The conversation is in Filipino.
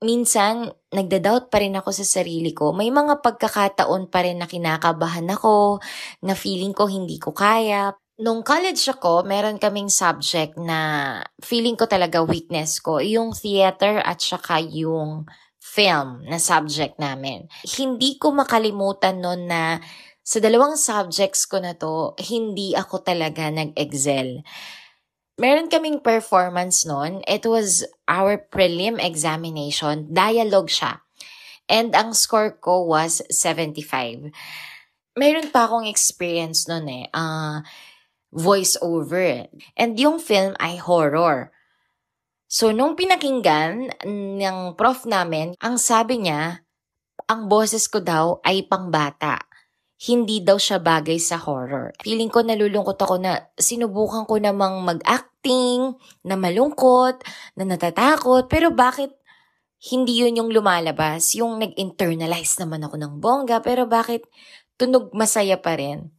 minsan nagda-doubt pa rin ako sa sarili ko. May mga pagkakataon pa rin na kinakabahan ako, na feeling ko hindi ko kaya. Nung college ako, meron kaming subject na feeling ko talaga weakness ko, yung theater at saka yung film na subject namin. Hindi ko makalimutan nun na sa dalawang subjects ko na to, hindi ako talaga nag-excel. Meron kaming performance nun. It was our prelim examination. Dialogue siya. And ang score ko was 75. Meron pa akong experience nun voice over. And yung film ay horror. So, nung pinakinggan ng prof namin, ang sabi niya, ang boses ko daw ay pangbata. Hindi daw siya bagay sa horror. Feeling ko nalulungkot ako na sinubukan ko namang mag-acting, na malungkot, na natatakot, pero bakit hindi yun yung lumalabas? Yung nag-internalize naman ako ng bongga, pero bakit tunog masaya pa rin?